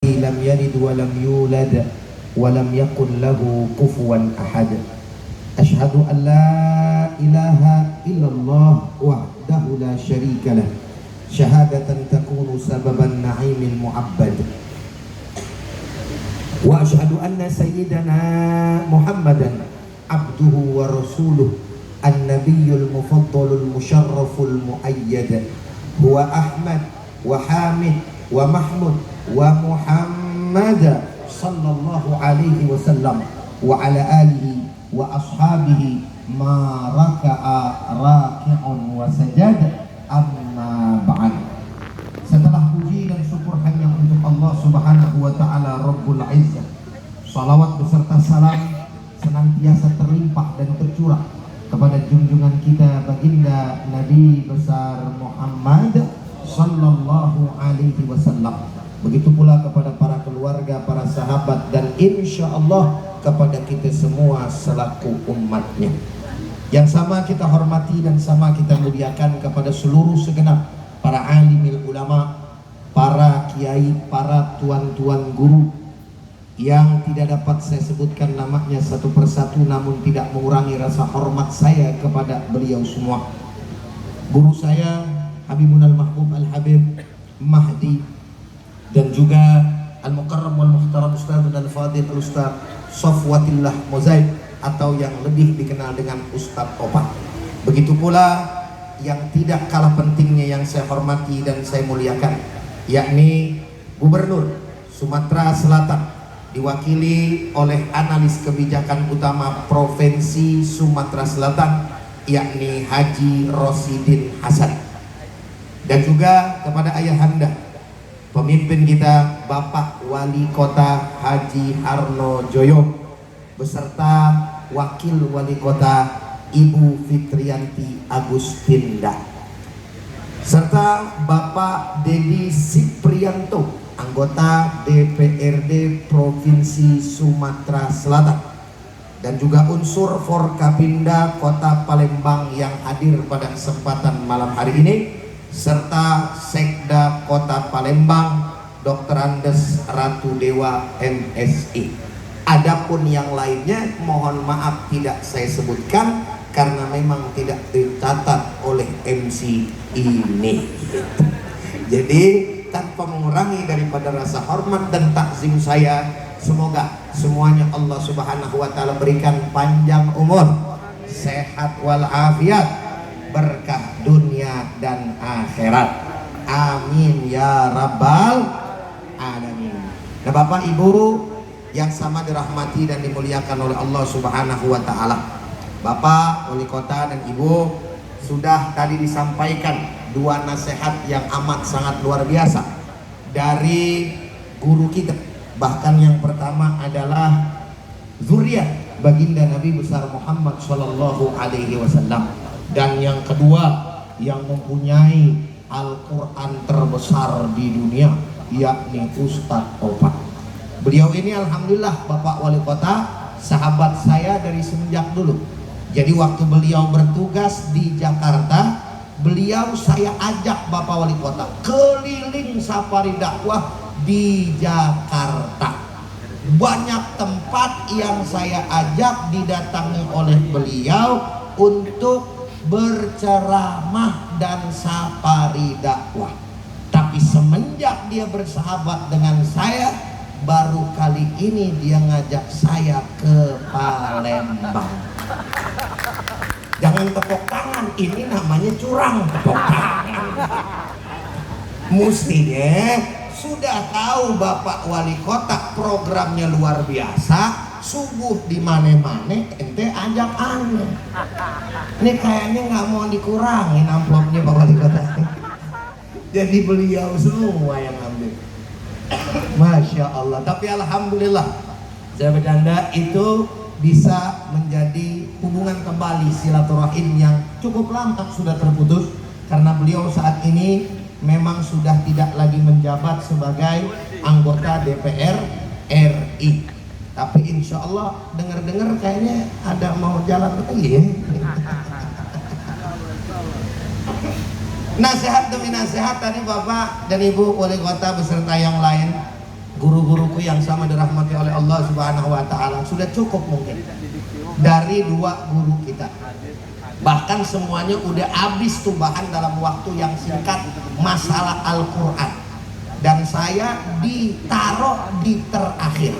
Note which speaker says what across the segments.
Speaker 1: لم يلد ولم يولد ولم يكن له كفوا أحد أشهد أن لا إله إلا الله وحده لا شريك له شهادة تكون سبب النعيم المعبد وأشهد أن سيدنا محمدا عبده ورسوله النبي المفضل المشرف المؤيد هو أحمد وحامد ومحمود ومحمد صلى الله عليه وسلم وعلى آله وأصحابه ما ركع راكع وسجد أما بعد. Setelah puji dan syukur hanya untuk Allah Subhanahu wa taala Rabbul Izzah, salawat beserta salam senantiasa terlimpah dan tercurah kepada junjungan kita baginda Nabi besar Muhammad sallallahu alaihi wasallam. Begitu pula kepada para keluarga, para sahabat, dan insya Allah kepada kita semua selaku umatnya. Yang sama kita hormati dan sama kita muliakan kepada seluruh segenap para alimil ulama, para kiai, para tuan-tuan guru yang tidak dapat saya sebutkan namanya satu persatu, namun tidak mengurangi rasa hormat saya kepada beliau semua. Guru saya Habibun al-Mahbub al-Habib Mahdi, dan juga Al-Mukarram wal-Muhtaram Ustaz al-Fadil Ustaz Safwatillah Mozaib, atau yang lebih dikenal dengan Ustaz Opat. Begitu pula yang tidak kalah pentingnya yang saya hormati dan saya muliakan, yakni Gubernur Sumatera Selatan, diwakili oleh analis kebijakan utama Provinsi Sumatera Selatan, yakni Haji Rosidin Hasan. Dan juga kepada ayahanda pemimpin kita Bapak Wali Kota Haji Harno Joyo beserta Wakil Wali Kota Ibu Fitrianti Agustinda, serta Bapak Dedi Siprianto, anggota DPRD Provinsi Sumatera Selatan, dan juga unsur Forkapinda Kota Palembang yang hadir pada kesempatan malam hari ini, serta Sekda Kota Palembang Dr. Andes Ratu Dewa MSI. Adapun yang lainnya mohon maaf tidak saya sebutkan karena memang tidak dicatat oleh MC ini. Jadi tanpa mengurangi daripada rasa hormat dan takzim saya, semoga semuanya Allah Subhanahu wa taala berikan panjang umur, sehat walafiat, berkah dunia dan akhirat. Amin ya rabbal alamin. Nah, Bapak Ibu yang sama dirahmati dan dimuliakan oleh Allah Subhanahu wa taala, Bapak Wali Kota dan Ibu, sudah tadi disampaikan dua nasihat yang amat sangat luar biasa dari guru kita. Bahkan yang pertama adalah zuriat baginda Nabi besar Muhammad sallallahu alaihi wasallam, dan yang kedua yang mempunyai Al-Quran terbesar di dunia, yakni Ustadz Opat. Beliau ini alhamdulillah Bapak Wali Kota sahabat saya dari semenjak dulu. Jadi waktu beliau bertugas di Jakarta, beliau saya ajak Bapak Wali Kota keliling safari dakwah di Jakarta. Banyak tempat yang saya ajak didatangi oleh beliau untuk berceramah dan safari dakwah. Tapi semenjak dia bersahabat dengan saya, baru kali ini dia ngajak saya ke Palembang. Jangan tepuk tangan, ini namanya curang tepuk tangan. Mestinya sudah tahu Bapak Wali Kota programnya luar biasa, subuh di mana-mana ente ajak aneh. Ini kayaknya nggak mau dikurangin amplopnya Pak Wali Kota. Jadi beliau semua yang ambil. Masya Allah. Tapi alhamdulillah, saya bercanda, itu bisa menjadi hubungan kembali silaturahim yang cukup lama sudah terputus, karena beliau saat ini memang sudah tidak lagi menjabat sebagai anggota DPR RI. Tapi insya Allah dengar-dengar kayaknya ada mau jalan lagi ya. Nasihat demi nasihat tadi Bapak dan Ibu Wali Kota beserta yang lain, guru ibu yang sama dirahmati oleh Allah Subhanahu wa taala, sudah cukup mungkin dari dua guru kita. Bahkan semuanya udah habis tuh bahan dalam waktu yang singkat masalah Al-Qur'an. Dan saya ditaruh di terakhir.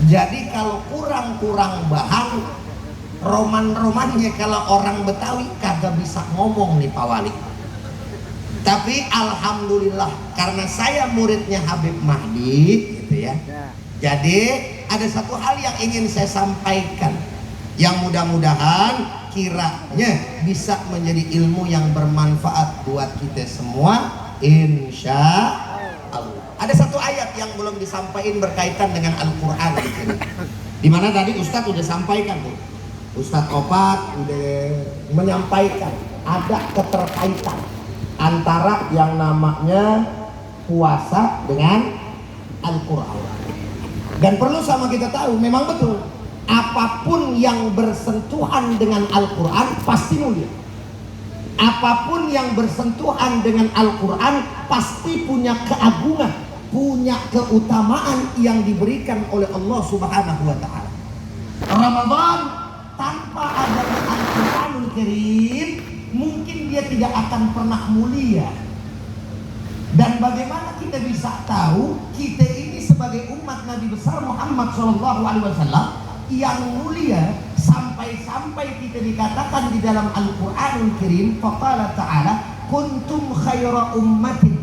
Speaker 1: Jadi kalau kurang-kurang bahan, roman-romannya kalau orang Betawi kagak bisa ngomong nih Pak Wali. Tapi alhamdulillah karena saya muridnya Habib Mahdi gitu ya. Jadi ada satu hal yang ingin saya sampaikan yang mudah-mudahan kiranya bisa menjadi ilmu yang bermanfaat buat kita semua, insya Allah. Ada satu ayat yang belum disampaikan berkaitan dengan Al-Quran di mana tadi Ustadz udah sampaikan tuh, Ustadz Opat udah menyampaikan ada keterkaitan antara yang namanya puasa dengan Al-Quran. Dan perlu sama kita tahu, memang betul apapun yang bersentuhan dengan Al-Quran pasti mulia. Apapun yang bersentuhan dengan Al-Quran pasti punya keagungan, punya keutamaan yang diberikan oleh Allah Subhanahu wa ta'ala. Ramadan tanpa adanya Al-Quranul Karim mungkin dia tidak akan pernah mulia. Dan bagaimana kita bisa tahu kita ini sebagai umat Nabi besar Muhammad SAW yang mulia, sampai-sampai kita dikatakan di dalam Al-Quranul Karim, faqala ta'ala kuntum khaira ummatin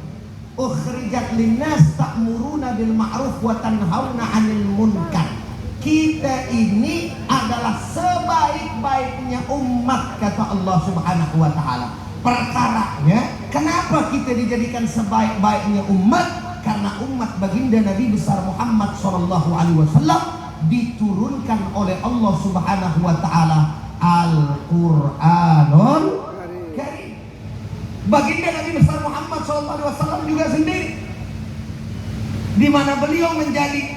Speaker 1: ukhrijat linnas ta'muruna bil ma'ruf wa tanhauna 'anil munkar. Kita ini adalah sebaik-baiknya umat, kata Allah Subhanahu wa ta'ala. Perkaranya kenapa kita dijadikan sebaik-baiknya umat? Karena umat baginda Nabi besar Muhammad SAW diturunkan oleh Allah Subhanahu wa ta'ala Al-Quranul Karim. Baginda Nabi besar Muhammad SAW juga sendiri, di mana beliau menjadi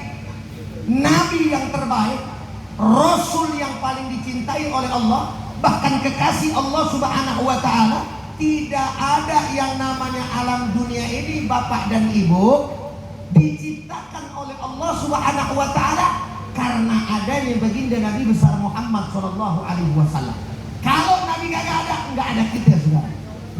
Speaker 1: Nabi yang terbaik, Rasul yang paling dicintai oleh Allah, bahkan kekasih Allah Subhanahu wa ta'ala. Tidak ada yang namanya alam dunia ini, bapak dan ibu, diciptakan oleh Allah Subhanahu wa ta'ala karena adanya baginda Nabi besar Muhammad SAW. Kalau Nabi nggak ada kita sudah.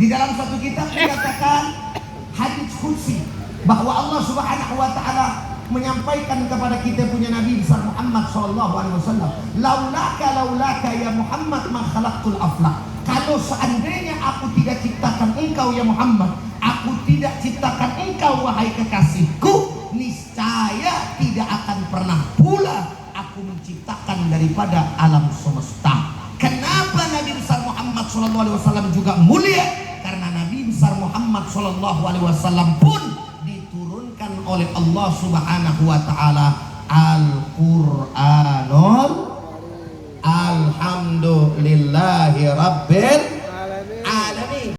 Speaker 1: Di dalam satu kitab dikatakan hadits qudsi bahwa Allah Subhanahu wa ta'ala menyampaikan kepada kita punya Nabi besar Muhammad SAW, laulaka ya Muhammad ma khalaqtul aflaq. Kalau seandainya aku tidak ciptakan engkau ya Muhammad, aku tidak ciptakan engkau wahai kekasihku, niscaya tidak akan pernah pula aku menciptakan daripada alam semesta. Kenapa Nabi besar Muhammad SAW juga mulia? Karena Nabi besar Muhammad SAW pun diturunkan oleh Allah Subhanahu wa ta'ala Al-Quran